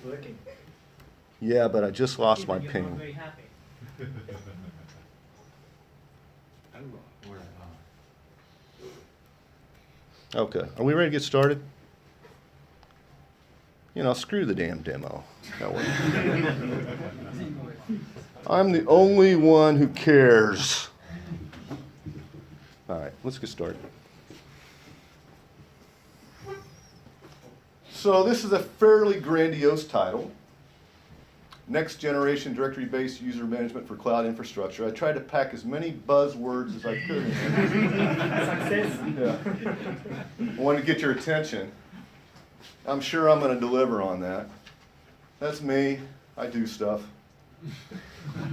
working. Yeah, but I just lost my You're not ping. very happy. Okay, are we ready to get started? You know, screw the damn demo. I'm the only one who cares. All right, let's get started. So this is a fairly grandiose title. Next Generation Directory-Based User Management for Cloud Infrastructure. I tried to pack as many buzzwords as I could in there. Success. Yeah. I wanted to get your attention. I'm sure I'm going to deliver on that. That's me. I do stuff.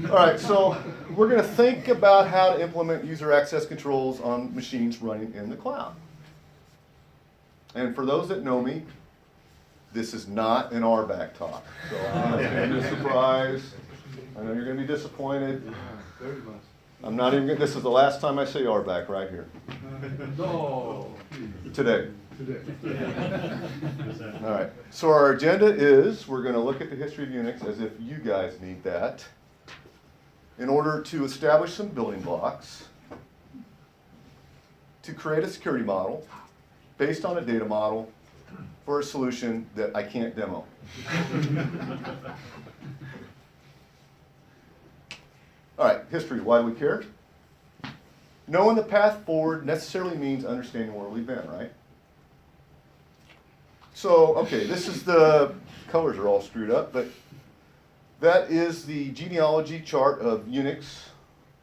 All right, so we're going to think about how to implement user access controls on machines running in the cloud. And for those that know me, this is not an RBAC talk. So I'm not going to be surprised. I know you're going to be disappointed. I'm not even going to, this is the last time I say RBAC right here. No. Today. All right, so our agenda is we're going to look at the history of Unix as if you guys need that in order to establish some building blocks to create a security model based on a data model for a solution that I can't demo. All right, history, why do we care? Knowing the path forward necessarily means understanding where we've been, right? So, okay, this is the, colors are all screwed up, but that is the genealogy chart of Unix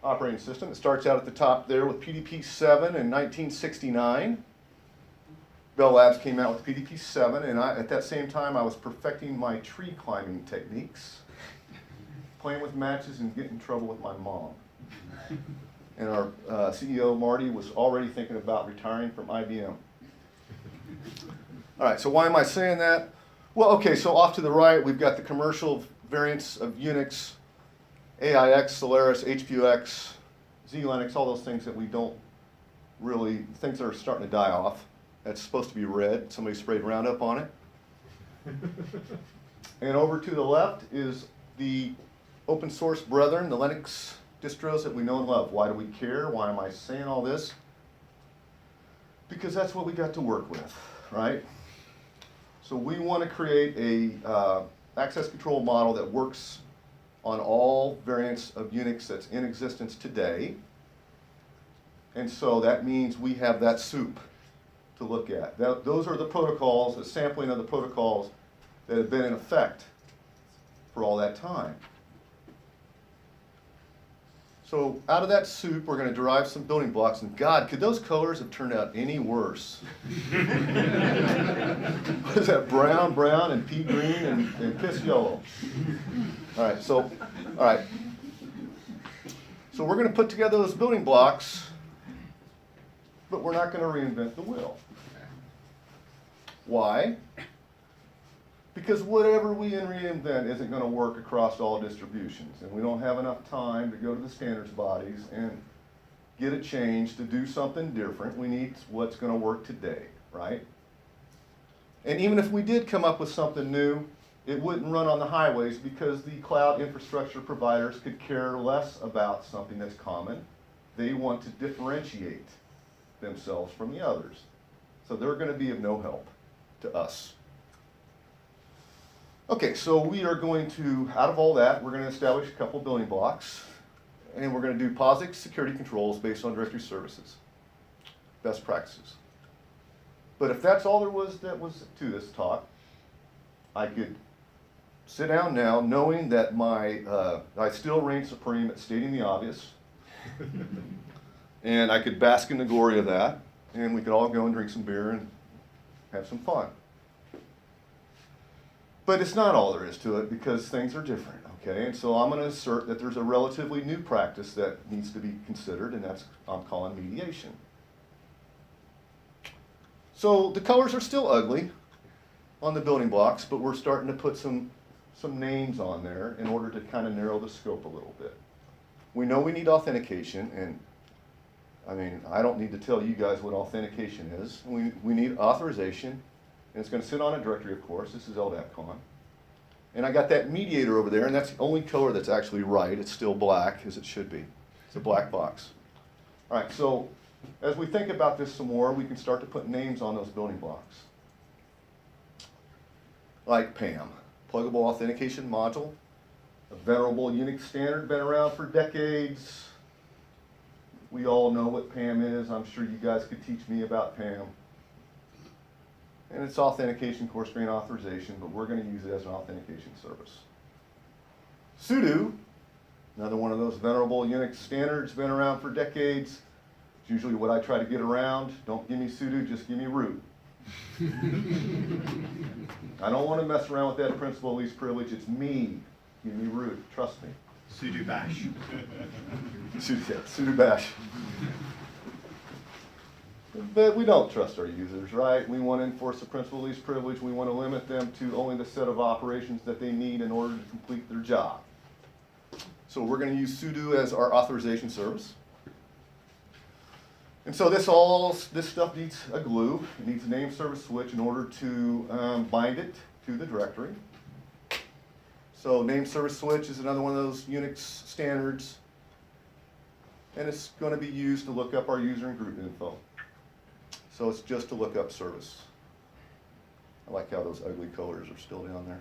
operating system. It starts out at the top there with PDP-7 in 1969. Bell Labs came out with PDP-7, and at that same time I was perfecting my tree climbing techniques, playing with matches and getting in trouble with my mom. And our CEO, Marty, was already thinking about retiring from IBM. All right, so why am I saying that? Well, okay, so off to the right, we've got the commercial variants of Unix, AIX, Solaris, HPUX, Z-Linux, all those things that we don't really, things that are starting to die off. That's supposed to be red. Somebody sprayed Roundup on it. And over to the left is the open source brethren, the Linux distros that we know and love. Why do we care? Why am I saying all this? Because that's what we got to work with, right? So we want to create a access control model that works on all variants of Unix that's in existence today. And so that means we have that soup to look at. Those are the protocols, a sampling of the protocols that have been in effect for all that time. So out of that soup, we're going to derive some building blocks. And God, could those colors have turned out any worse? What is that, brown, and pea green, and piss yellow? All right, so we're going to put together those building blocks, but we're not going to reinvent the wheel. Why? Because whatever we reinvent isn't going to work across all distributions, and we don't have enough time to go to the standards bodies and get it changed to do something different. We need what's going to work today, right? And even if we did come up with something new, it wouldn't run on the highways because the cloud infrastructure providers could care less about something that's common. They want to differentiate themselves from the others. So they're going to be of no help to us. Okay, so we are going to, out of all that, we're going to establish a couple building blocks, and we're going to do POSIX security controls based on directory services, best practices. But if that's all there was that was to this talk, I could sit down now knowing that I still reign supreme at stating the obvious, and I could bask in the glory of that, and we could all go and drink some beer and have some fun. But it's not all there is to it because things are different, okay? And so I'm going to assert that there's a relatively new practice that needs to be considered, and that's I'm calling mediation. So the colors are still ugly on the building blocks, but we're starting to put some names on there in order to kind of narrow the scope a little bit. We know we need authentication, and I mean, I don't need to tell you guys what authentication is. We need authorization, and it's going to sit on a directory, of course. This is LDAPCon. And I got that mediator over there, and that's the only color that's actually right. It's still black, as it should be. It's a black box. All right, so as we think about this some more, we can start to put names on those building blocks. Like PAM, Pluggable Authentication Module, a venerable Unix standard, been around for decades. We all know what PAM is. I'm sure you guys could teach me about PAM. And it's authentication, coarse grain authorization, but we're going to use it as an authentication service. Sudo, another one of those venerable Unix standards, been around for decades. It's usually what I try to get around. Don't give me sudo, just give me root. I don't want to mess around with that principle of least privilege. It's me. Give me root. Trust me. Sudo bash. Sudo bash. But we don't trust our users, right? We want to enforce the principle of least privilege. We want to limit them to only the set of operations that they need in order to complete their job. So we're going to use sudo as our authorization service. And so this stuff needs a glue. It needs a name service switch in order to bind it to the directory. So name service switch is another one of those Unix standards. And it's going to be used to look up our user and group info. So it's just a lookup service. I like how those ugly colors are still down there.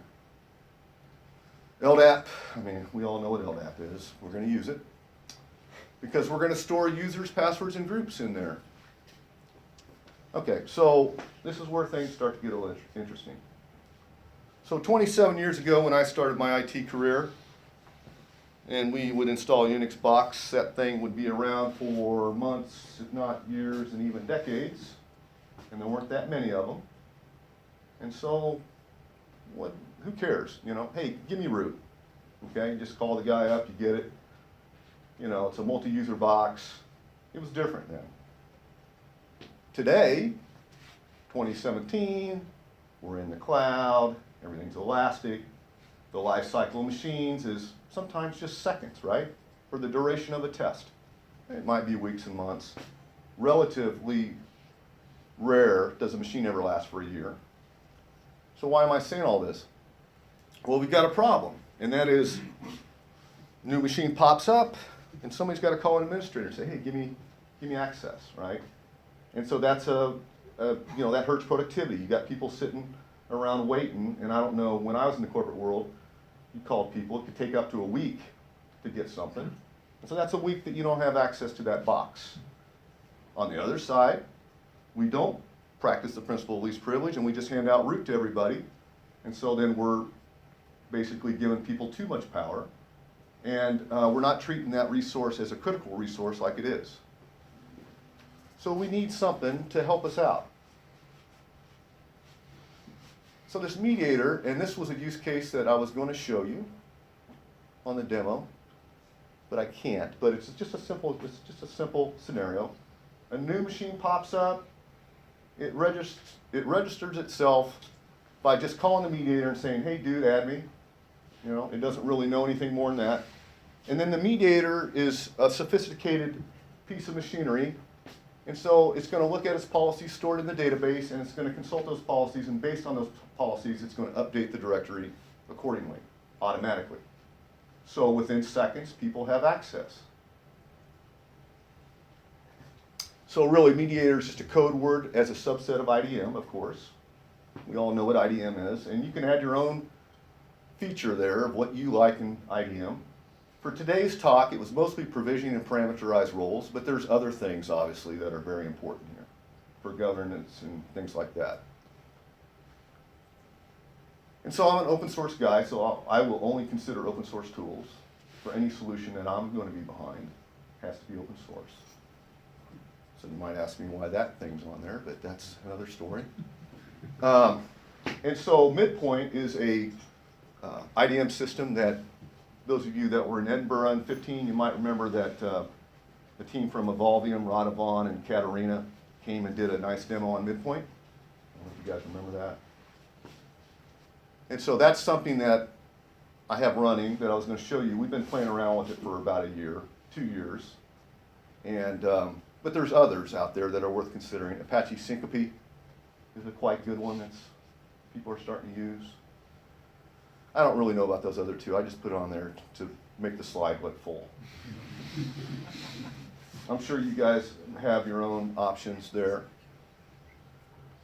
LDAP, I mean, we all know what LDAP is. We're going to use it because we're going to store users, passwords, and groups in there. Okay, so this is where things start to get a little interesting. So 27 years ago when I started my IT career, and we would install a Unix box, that thing would be around for months, if not years, and even decades. And there weren't that many of them. And so, who cares? You know, hey, give me root. Okay, you just call the guy up, you get it. You know, it's a multi-user box. It was different then. Today, 2017, we're in the cloud, everything's elastic. The life cycle of machines is sometimes just seconds, right? For the duration of a test. It might be weeks and months. Relatively rare does a machine ever last for a year. So why am I saying all this? Well, we've got a problem, and that is new machine pops up, and somebody's got to call an administrator and say, hey, give me access, right? And so that's that hurts productivity. You got people sitting around waiting, and I don't know, when I was in the corporate world, you called people, it could take up to a week to get something. And so that's a week that you don't have access to that box. On the other side, we don't practice the principle of least privilege and we just hand out root to everybody. And so then we're basically giving people too much power. And we're not treating that resource as a critical resource like it is. So we need something to help us out. So this mediator, and this was a use case that I was going to show you on the demo, but I can't. But it's just a simple scenario. A new machine pops up. It registers itself by just calling the mediator and saying, "Hey, dude, add me." You know, it doesn't really know anything more than that. And then the mediator is a sophisticated piece of machinery. And so it's going to look at its policies stored in the database, and it's going to consult those policies, and based on those policies, it's going to update the directory accordingly, automatically. So within seconds, people have access. So really, mediator is just a code word as a subset of IDM, of course. We all know what IDM is, and you can add your own feature there of what you like in IDM. For today's talk, it was mostly provisioning and parameterized roles, but there's other things, obviously, that are very important here for governance and things like that. And so I'm an open source guy, so I will only consider open source tools for any solution that I'm going to be behind. It has to be open source. So you might ask me why that thing's on there, but that's another story. And so midPoint is a IDM system that those of you that were in Edinburgh in 15, you might remember that the team from Evolvium, Radovan, and Katarina came and did a nice demo on midPoint. I don't know if you guys remember that. And so that's something that I have running that I was going to show you. We've been playing around with it for about a year, 2 years. And, but there's others out there that are worth considering. Apache Syncope is a quite good one that people are starting to use. I don't really know about those other two. I just put it on there to make the slide look full. I'm sure you guys have your own options there.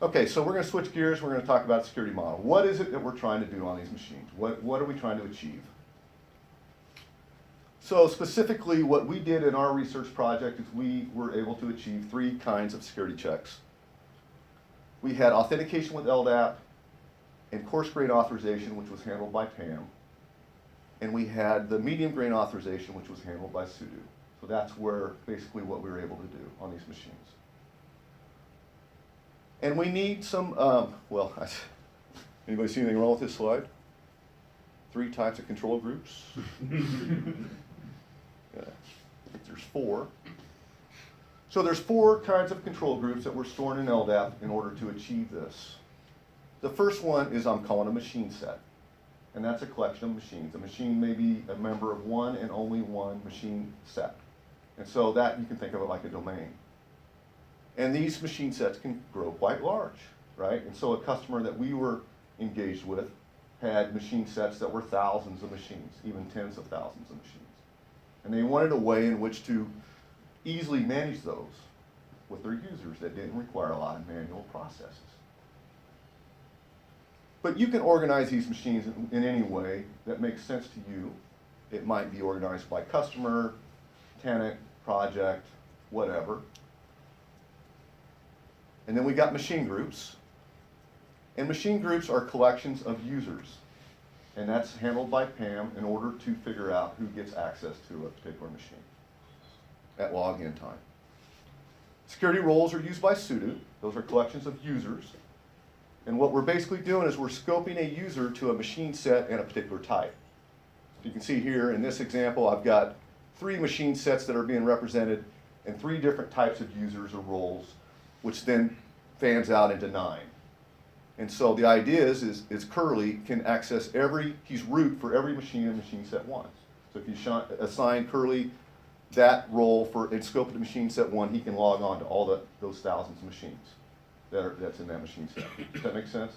Okay, so we're going to switch gears. We're going to talk about security model. What is it that we're trying to do on these machines? What are we trying to achieve? So specifically, what we did in our research project is we were able to achieve 3 kinds of security checks. We had authentication with LDAP and coarse grain authorization, which was handled by PAM. And we had the medium grain authorization, which was handled by sudo. So that's where basically what we were able to do on these machines. And we need some, anybody see anything wrong with this slide? 3 types of control groups. Yeah, I think there's 4. So there's 4 kinds of control groups that were stored in LDAP in order to achieve this. The first one is I'm calling a machine set. And that's a collection of machines. A machine may be a member of one and only one machine set. And so that you can think of it like a domain. And these machine sets can grow quite large, right? And so a customer that we were engaged with had machine sets that were thousands of machines, even tens of thousands of machines. And they wanted a way in which to easily manage those with their users that didn't require a lot of manual processes. But you can organize these machines in any way that makes sense to you. It might be organized by customer, tenant, project, whatever. And then we got machine groups. And machine groups are collections of users. And that's handled by PAM in order to figure out who gets access to a particular machine at login time. Security roles are used by sudo. Those are collections of users. And what we're basically doing is we're scoping a user to a machine set and a particular type. You can see here in this example, I've got 3 machine sets that are being represented and 3 different types of users or roles, which then fans out into 9. And so the idea is Curly can access he's root for every machine in machine set 1. So if you assign Curly that role in scope of the machine set 1, he can log on to all those thousands of machines that's in that machine set. Does that make sense?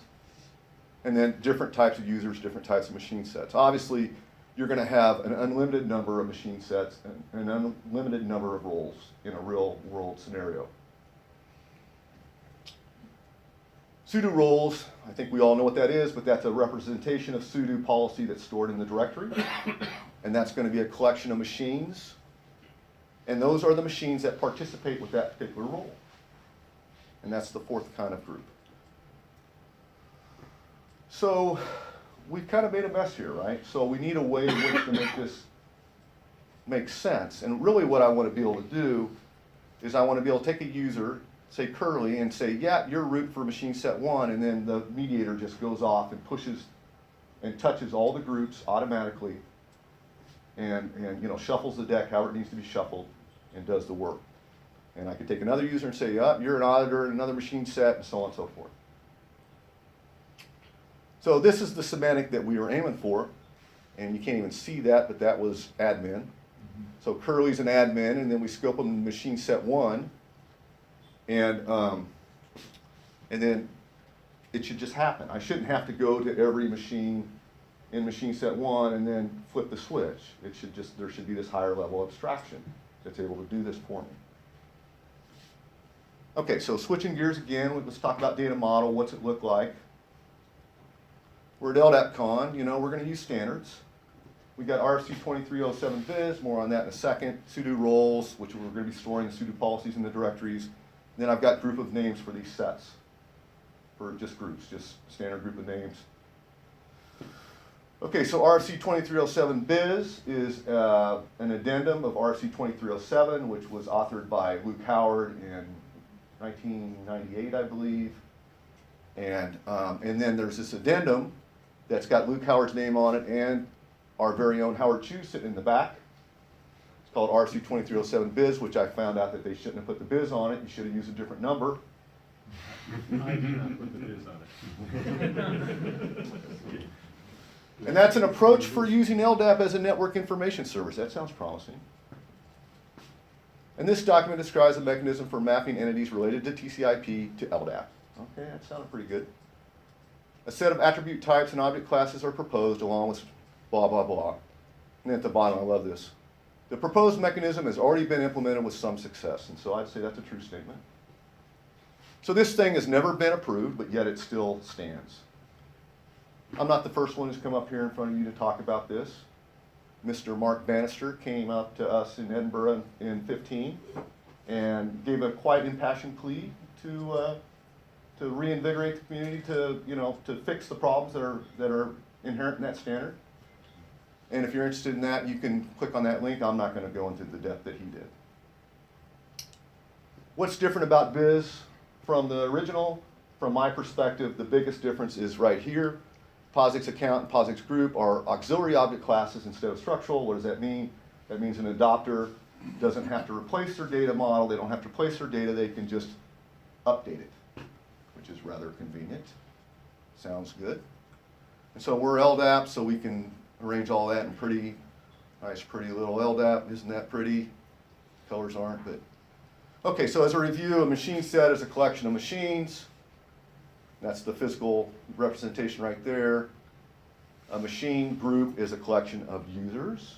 And then different types of users, different types of machine sets. Obviously, you're going to have an unlimited number of machine sets and an unlimited number of roles in a real world scenario. Sudo roles, I think we all know what that is, but that's a representation of sudo policy that's stored in the directory. And that's going to be a collection of machines. And those are the machines that participate with that particular role. And that's the 4th kind of group. So we've kind of made a mess here, right? So we need a way in which to make this make sense. And really what I want to be able to do is I want to be able to take a user, say Curly, and say, yeah, you're root for machine set 1, and then the mediator just goes off and pushes and touches all the groups automatically and shuffles the deck however it needs to be shuffled and does the work. And I could take another user and say, yeah, you're an auditor in another machine set, and so on and so forth. So this is the semantic that we were aiming for, and you can't even see that, but that was admin. So Curly's an admin, and then we scope them in machine set 1, and then it should just happen. I shouldn't have to go to every machine in machine set 1 and then flip the switch. There should be this higher level abstraction that's able to do this for me. Okay, so switching gears again, let's talk about data model. What's it look like? We're at LDAPCon, we're going to use standards. We got RFC 2307 biz, more on that in a second. Sudo roles, which we're going to be storing the sudo policies in the directories. And then I've got group of names for these sets, for just groups, just standard group of names. Okay, so RFC 2307 biz is an addendum of RFC 2307, which was authored by Luke Howard in 1998, I believe. And then there's this addendum that's got Luke Howard's name on it and our very own Howard Chu sitting in the back. It's called RFC 2307 biz, which I found out that they shouldn't have put the biz on it. You should have used a different number. I do not put the biz on it. And that's an approach for using LDAP as a network information service. That sounds promising. And this document describes a mechanism for mapping entities related to TCP to LDAP. Okay, that sounded pretty good. A set of attribute types and object classes are proposed along with blah, blah, blah. And at the bottom, I love this. The proposed mechanism has already been implemented with some success. And so I'd say that's a true statement. So this thing has never been approved, but yet it still stands. I'm not the first one who's come up here in front of you to talk about this. Mr. Mark Bannister came up to us in Edinburgh in 15 and gave a quite impassioned plea to reinvigorate the community, to fix the problems that are inherent in that standard. And if you're interested in that, you can click on that link. I'm not going to go into the depth that he did. What's different about Viz from the original? From my perspective, the biggest difference is right here. POSIX account and POSIX group are auxiliary object classes instead of structural. What does that mean? That means an adopter doesn't have to replace their data model. They don't have to replace their data. They can just update it, which is rather convenient. Sounds good. And so we're LDAP, so we can arrange all that in pretty nice, pretty little LDAP. Isn't that pretty? Colors aren't, but. Okay, so as a review, a machine set is a collection of machines. That's the physical representation right there. A machine group is a collection of users.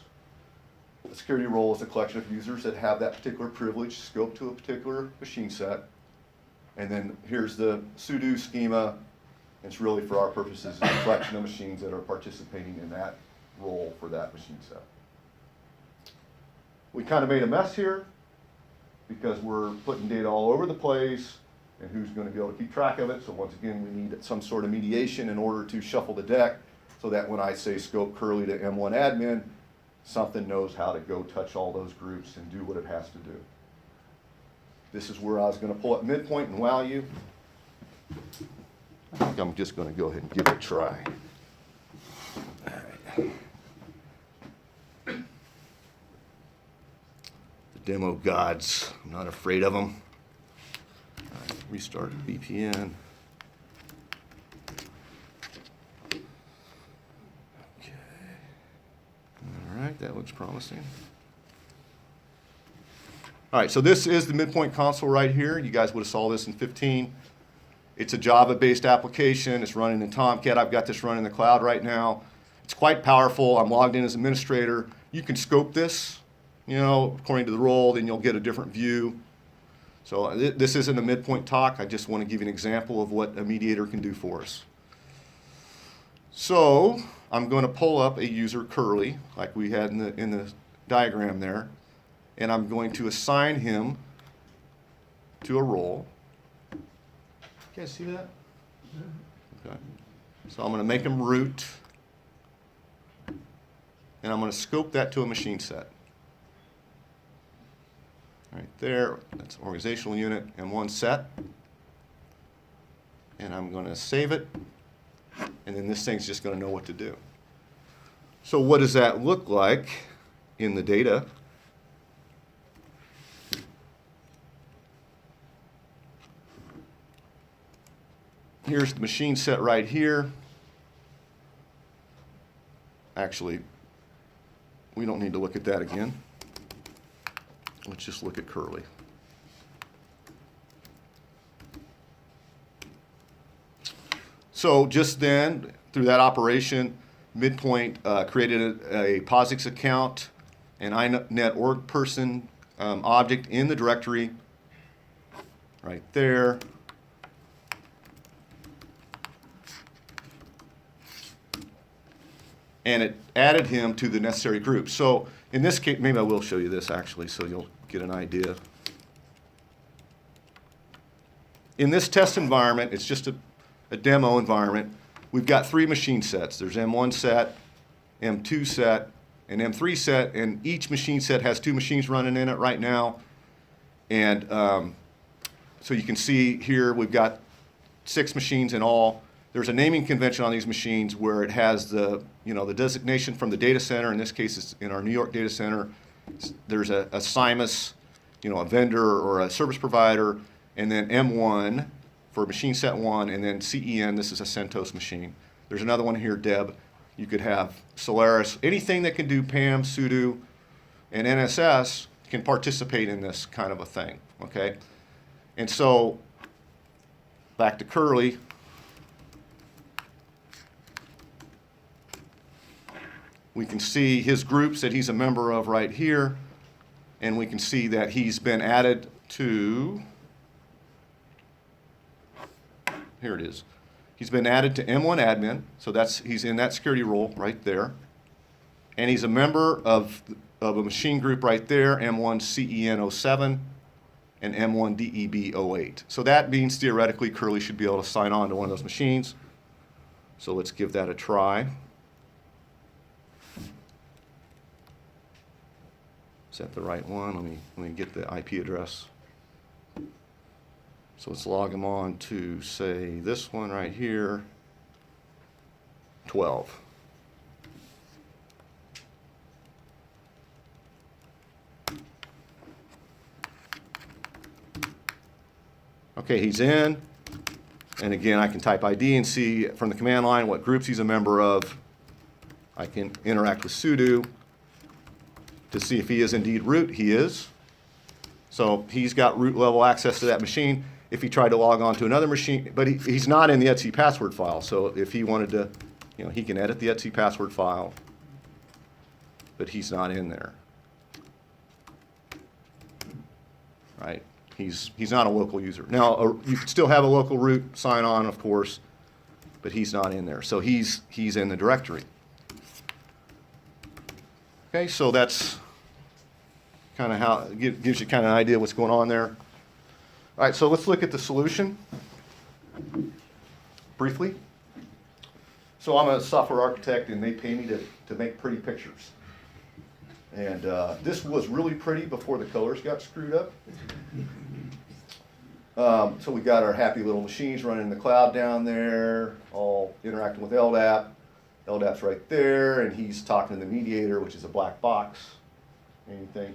A security role is a collection of users that have that particular privilege scoped to a particular machine set. And then here's the sudo schema. It's really, for our purposes, a collection of machines that are participating in that role for that machine set. We kind of made a mess here because we're putting data all over the place, and who's going to be able to keep track of it. So once again, we need some sort of mediation in order to shuffle the deck so that when I say scope curly to M1 admin, something knows how to go touch all those groups and do what it has to do. This is where I was going to pull up midpoint and wow you. I think I'm just going to go ahead and give it a try. All right. The demo gods, I'm not afraid of them. All right, restart VPN. Okay. All right, that looks promising. All right, so this is the midpoint console right here. You guys would have saw this in 15. It's a Java-based application. It's running in Tomcat. I've got this running in the cloud right now. It's quite powerful. I'm logged in as administrator. You can scope this, according to the role, then you'll get a different view. So this isn't a midpoint talk. I just want to give you an example of what a mediator can do for us. So I'm going to pull up a user curly, like we had in the diagram there, and I'm going to assign him to a role. You guys see that? Okay. So I'm going to make him root, and I'm going to scope that to a machine set. Right there, that's organizational unit, M1 set. And I'm going to save it, and then this thing's just going to know what to do. So what does that look like in the data? Here's the machine set right here. Actually, we don't need to look at that again. Let's just look at curly. So just then, through that operation, midpoint created a POSIX account, an INET org person object in the directory right there. And it added him to the necessary group. So in this case, maybe I will show you this actually so you'll get an idea. In this test environment, it's just a demo environment. We've got 3 machine sets. There's M1 set, M2 set, and M3 set, and each machine set has 2 machines running in it right now. And so you can see here we've got 6 machines in all. There's a naming convention on these machines where it has the designation from the data center. In this case, it's in our New York data center. There's a CIMUS, a vendor or a service provider, and then M1 for machine set 1, and then CEN, this is a CentOS machine. There's another one here, Deb. You could have Solaris. Anything that can do PAM, sudo, and NSS can participate in this kind of a thing, okay? And so, back to curly. We can see his groups that he's a member of right here, and we can see that he's been added to, here it is. He's been added to M1 admin, so he's in that security role right there. And he's a member of a machine group right there, M1 CEN 07 and M1 DEB 08. So that means theoretically Curly should be able to sign on to one of those machines. So let's give that a try. Is that the right one? Let me get the IP address. So let's log him on to, say, this one right here, 12. Okay, he's in. And again, I can type ID and see from the command line what groups he's a member of. I can interact with sudo to see if he is indeed root. He is. So he's got root level access to that machine. If he tried to log on to another machine, but he's not in the etc password file. So if he wanted to, he can edit the etc password file, but he's not in there. Right? He's not a local user. Now, you could still have a local root sign on, of course, but he's not in there. So he's in the directory. Okay, so that's kind of how it gives you kind of an idea of what's going on there. All right, so let's look at the solution briefly. So I'm a software architect, and they pay me to make pretty pictures. And this was really pretty before the colors got screwed up. So we got our happy little machines running in the cloud down there, all interacting with LDAP. LDAP's right there, and he's talking to the mediator, which is a black box. Anything,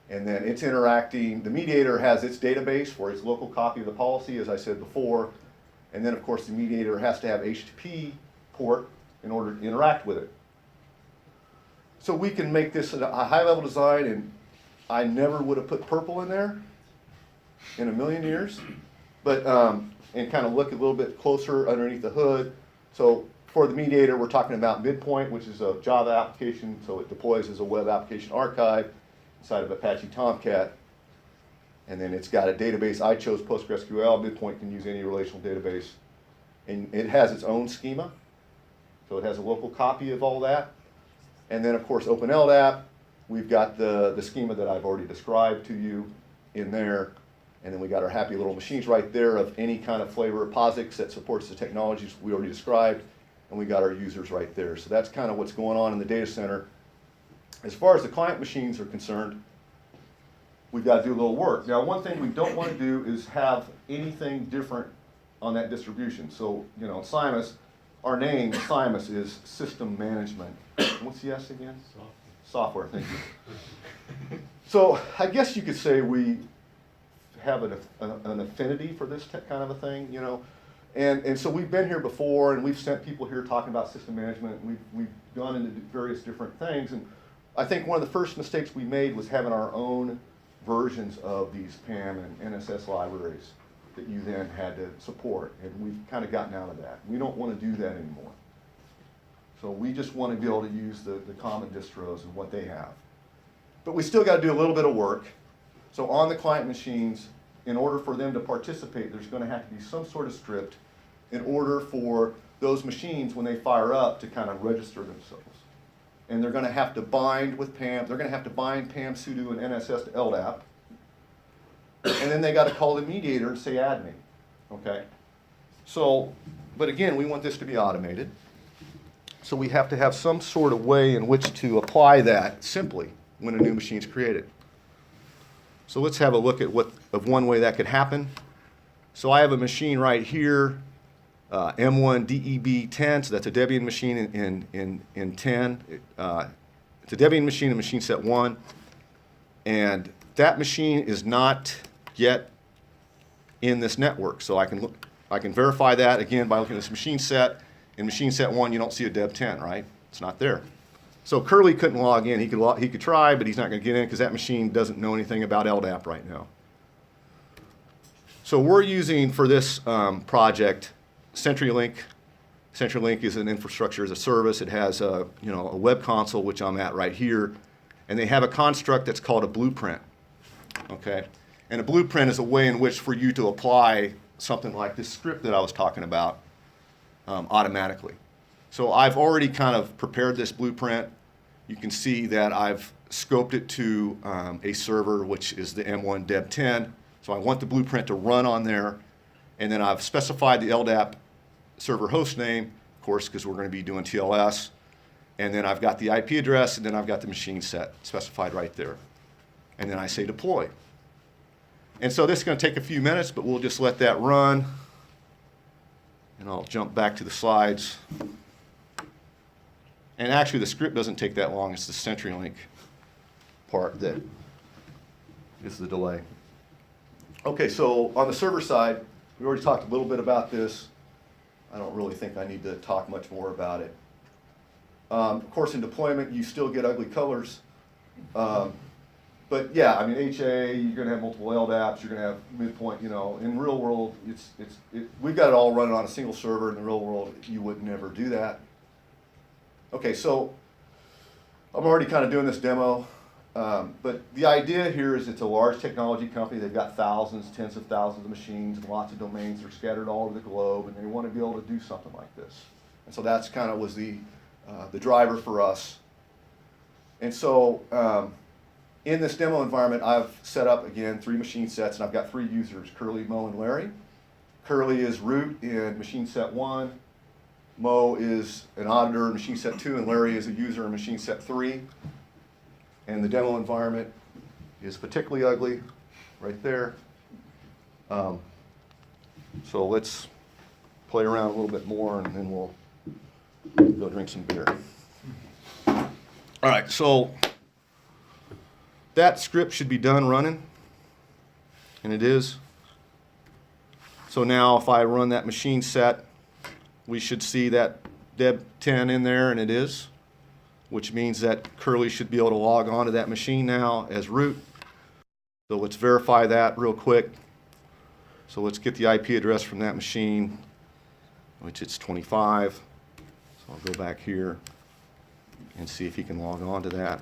And then it's interacting. The mediator has its database for its local copy of the policy, as I said before. And then, of course, the mediator has to have HTTP port in order to interact with it. So we can make this a high-level design, and I never would have put purple in there in a million years. But, and kind of look a little bit closer underneath the hood. So for the mediator, we're talking about midPoint, which is a Java application, so it deploys as a web application archive inside of Apache Tomcat. And then it's got a database. I chose PostgreSQL. midPoint can use any relational database. And it has its own schema. So it has a local copy of all that. And then, of course, OpenLDAP. We've got the schema that I've already described to you in there. And then we got our happy little machines right there of any kind of flavor of POSIX that supports the technologies we already described. And we got our users right there. So that's kind of what's going on in the data center. As far as the client machines are concerned, we've got to do a little work. Now, one thing we don't want to do is have anything different on that distribution. So, SIMUS, our name, SIMUS, is system management. What's the S again? Software, thank you. So I guess you could say we have an affinity for this kind of a thing, And so we've been here before, and we've sent people here talking about system management. We've gone into various different things. And I think one of the first mistakes we made was having our own versions of these PAM and NSS libraries that you then had to support. And we've kind of gotten out of that. We don't want to do that anymore. So we just want to be able to use the common distros and what they have. But we still got to do a little bit of work. So on the client machines, in order for them to participate, there's going to have to be some sort of script in order for those machines, when they fire up, to kind of register themselves. And they're going to have to bind with PAM. They're going to have to bind PAM, sudo, and NSS to LDAP. And then they got to call the mediator and say, add me. Okay? So, but again, we want this to be automated. So we have to have some sort of way in which to apply that simply when a new machine is created. So let's have a look at one way that could happen. So I have a machine right here, M1 DEB 10, so that's a Debian machine in 10. It's a Debian machine in machine set 1. And that machine is not yet in this network. So I can verify that, again, by looking at this machine set. In machine set 1, you don't see a Deb 10, right? It's not there. So Curly couldn't log in. He could try, but he's not going to get in because that machine doesn't know anything about LDAP right now. So we're using, for this project, CenturyLink CenturyLink is an infrastructure as a service. It has a, a web console, which I'm at right here. And they have a construct that's called a blueprint, okay? And a blueprint is a way in which for you to apply something like this script that I was talking about automatically. So I've already kind of prepared this blueprint. You can see that I've scoped it to a server, which is the M1 Deb10. So I want the blueprint to run on there. And then I've specified the LDAP server host name, of course, because we're going to be doing TLS. And then I've got the IP address, and then I've got the machine set specified right there. And then I say deploy. And so this is going to take a few minutes, but we'll just let that run. And I'll jump back to the slides. And actually, the script doesn't take that long. It's the CenturyLink part that is the delay. Okay, so on the server side, we already talked a little bit about this. I don't really think I need to talk much more about it. Of course, in deployment, you still get ugly colors. But yeah, I mean, HA, you're going to have multiple LDAPs, you're going to have midpoint, in real world, we've got it all running on a single server. In the real world, you would never do that. Okay, so I'm already kind of doing this demo, but the idea here is it's a large technology company. They've got thousands, tens of thousands of machines, and lots of domains. They're scattered all over the globe, and they want to be able to do something like this. And so that's kind of was the driver for us. And so in this demo environment, I've set up, again, 3 machine sets, and I've got 3 users, Curly, Mo, and Larry. Curly is root in machine set 1. Mo is an auditor in machine set 2, and Larry is a user in machine set 3. And the demo environment is particularly ugly right there. So let's play around a little bit more, and then we'll go drink some beer. All right, so that script should be done running, and it is. So now if I run that machine set, we should see that Deb10 in there, and it is, which means that Curly should be able to log on to that machine now as root. So let's verify that real quick. So let's get the IP address from that machine, which it's 25. So I'll go back here and see if he can log on to that.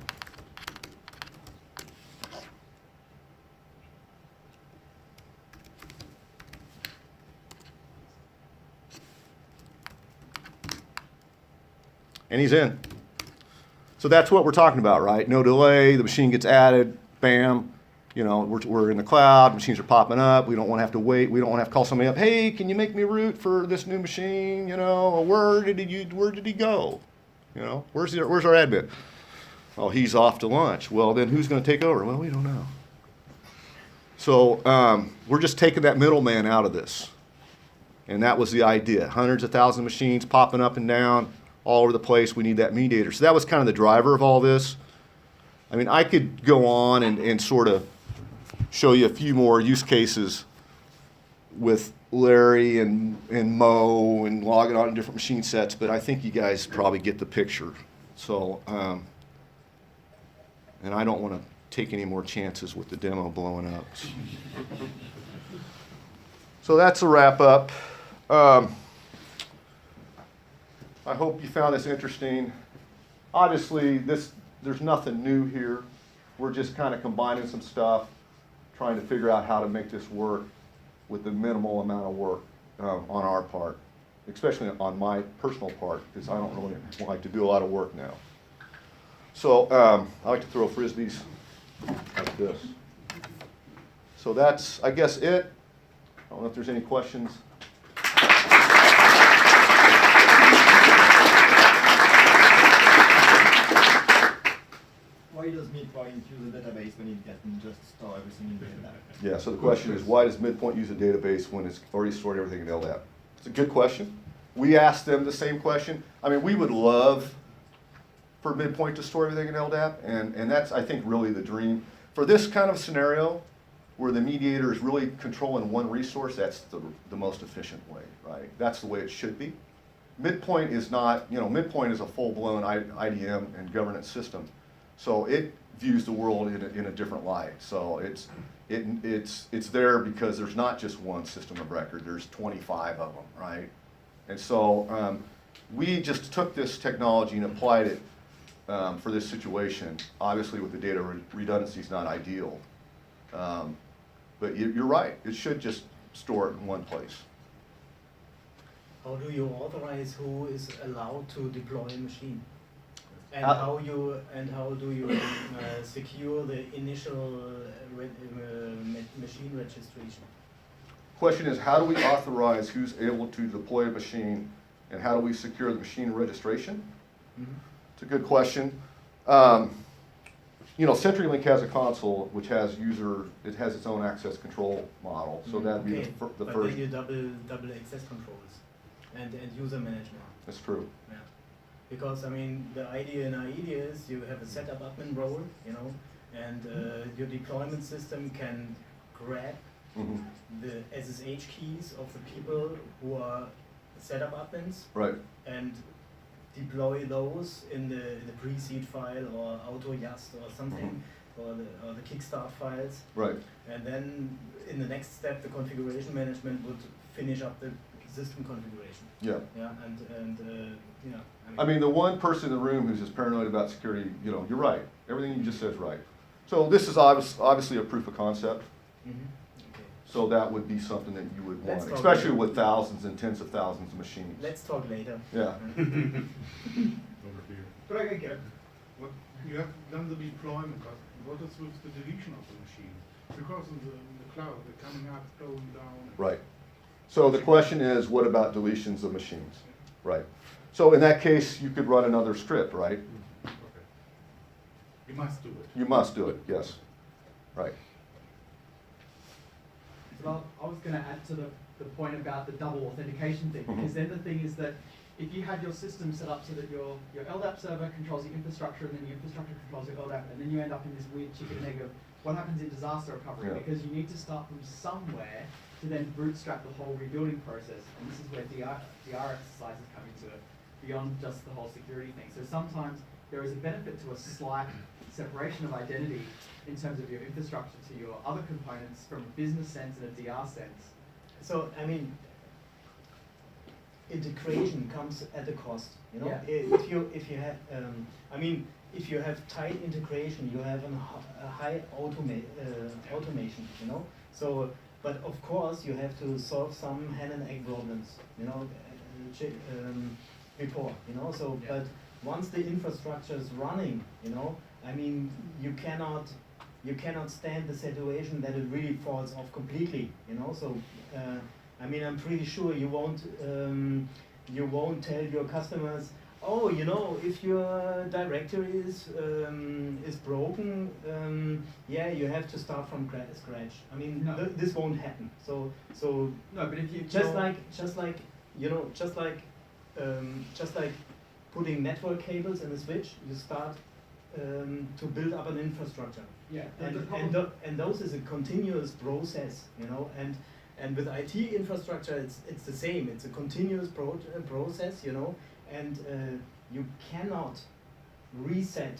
And he's in. So that's what we're talking about, right? No delay, the machine gets added, bam, we're in the cloud, machines are popping up, we don't want to have to wait, we don't want to have to call somebody up, hey, can you make me root for this new machine, where did he go? Where's our admin? Oh, he's off to lunch. Well, then who's going to take over? Well, we don't know. So we're just taking that middleman out of this. And that was the idea. Hundreds of thousands of machines popping up and down all over the place. We need that mediator. So that was kind of the driver of all this. I mean, I could go on and sort of show you a few more use cases with Larry and Mo and logging on to different machine sets, but I think you guys probably get the picture. So, and I don't want to take any more chances with the demo blowing up. So that's a wrap up. I hope you found this interesting. Obviously, there's nothing new here. We're just kind of combining some stuff, trying to figure out how to make this work with the minimal amount of work on our part, especially on my personal part, because I don't really like to do a lot of work now. So I like to throw frisbees like this. So that's, I guess, it. I don't know if there's any questions. Why does midPoint use a database when it can just store everything in the LDAP? Yeah, so the question is, why does midPoint use a database when it's already stored everything in LDAP? It's a good question. We asked them the same question. I mean, we would love for midPoint to store everything in LDAP, and that's, I think, really the dream. For this kind of scenario, where the mediator is really controlling one resource, that's the most efficient way, right? That's the way it should be. midPoint is not, midPoint is a full-blown IDM and governance system. So it views the world in a different light. So it's there because there's not just one system of record. There's 25 of them, right? And so we just took this technology and applied it for this situation. Obviously, with the data redundancy is not ideal. But you're right, it should just store it in one place. How do you authorize who is allowed to deploy a machine? And How- how do you secure the initial machine registration? Question is, how do we authorize who's able to deploy a machine, and how do we secure the machine registration? Mm-hmm. It's a good question. You know, CenturyLink has a console which has it has its own access control model, so that'd be Okay, the but first. then you double access controls and user management. That's true. Yeah. Because I mean, the idea in IETF is you have a setup admin role, you know, and your deployment system can grab Hmm. the SSH keys of the people who are setup admins Right. and deploy those in the pre-seed file or auto-yast or something, or the kickstart files. Right. And then in the next step, the configuration management would finish up the system configuration. Yeah. Yeah, and yeah. I mean, the one person in the room who's just paranoid about security, you know, you're right. Everything you just said is right. So this is obviously a proof of concept. Mhm. Okay. So that would be something that you would Let's want, talk especially later. with thousands and tens of thousands of machines. Let's talk later. Yeah. Over here. But I get what you have done the deployment, but what is with the deletion of the machine? Because in the cloud, they're coming up, going down. Right. So the question is, what about deletions of machines? Right. So in that case, you could run another script, right? Okay. You must do it. You must do it, yes. Right. Well, I was going to add to the point about the double authentication thing, because then the thing is that if you had your system set up so that your LDAP server controls the infrastructure and then the infrastructure controls your LDAP, and then you end up in this weird chicken and egg of what happens in disaster recovery, Yeah. because you need to start from somewhere to then bootstrap the whole rebuilding process, and this is where DR exercises come into it, beyond just the whole security thing. So sometimes there is a benefit to a slight separation of identity in terms of your infrastructure to your other components from a business sense and a DR sense. So I mean, integration comes at a cost. You know, Yeah. if you have, I mean, if you have tight integration, you have a high automation. You know, so but of course you have to solve some hen and egg problems. You know, before. You know, so Yeah. but once the infrastructure is running, you know, I mean, you cannot stand the situation that it really falls off completely, you know. So, I mean, I'm pretty sure you won't tell your customers, oh, you know, if your directory is broken, yeah, you have to start from scratch. I mean, No. this won't happen. So No, but if you just like you know, just like putting network cables in a switch, you start to build up an infrastructure. yeah, And those is a continuous process, you know, and with IT infrastructure it's the same. It's a continuous process, you know, and you cannot reset,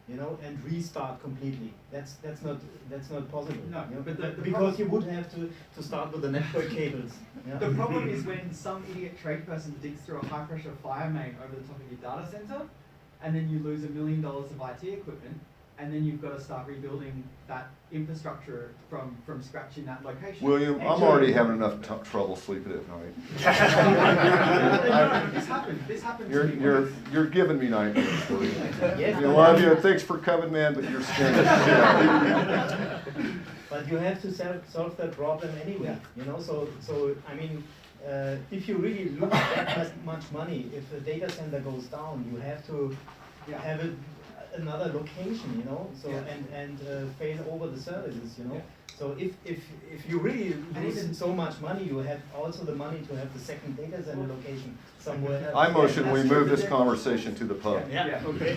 you know, and restart completely. That's not possible. No, you know, but the because problem- you would have to start with the network cables. Yeah? The problem is when some idiot trade person digs through a high pressure fire main over the top of your data center, and then you lose $1 million of IT equipment, and then you've got to start rebuilding that infrastructure from scratch in that location. William, I'm Actually- already having enough trouble sleeping at night. This happened to You're me. you're giving me nightmares, William. Yes, I love you, and thanks for coming, man, but you're scaring the shit out of me. But you have to solve that problem anyway, you know, so I mean, if you really look at that much money, if a data center goes down, you have to have another location, you know, so Yeah. and fail over the services, you know. Yeah. So if you really And lose even- so much money, you have also the money to have the second data center location somewhere else. I motion we that's move true. this conversation to the pub. Yeah, okay.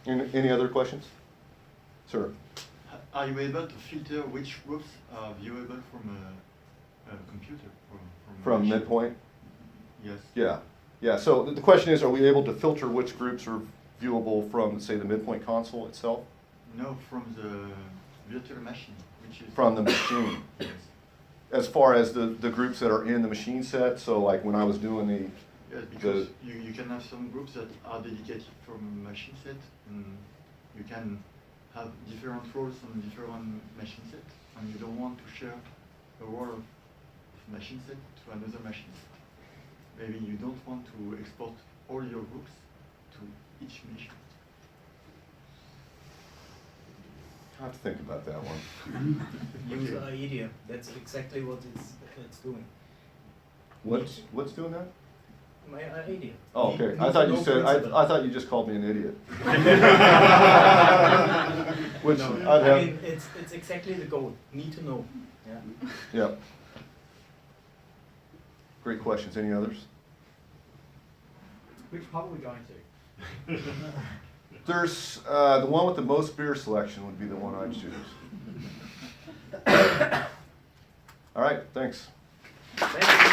Any other questions? Sir? Are you able to filter which groups are viewable from a computer? From machine? midPoint? Yes. Yeah, so the question is, are we able to filter which groups are viewable from, say, the midPoint console itself? No, from the virtual machine, which is From the machine? Yes. as far as the groups that are in the machine set, so like when I was doing the, Yes, because you can have some groups that are dedicated from a machine set, and you can have different roles on different machine set, and you don't want to share a role of machine set to another machine set. Maybe you don't want to export all your groups to each machine. I have to think about that one. Use IETF. That's exactly what it's doing. What's doing that? My IETF. Oh, okay. Need I to thought you know said, principle. I thought you just called me an idiot. Which No, I'd I have, mean, it's exactly the goal. Need to know. Yeah. yeah. Great questions. Any others? Which pub are we going to? There's, the one with the most beer selection would be the one I'd choose. All right, thanks. Thank you.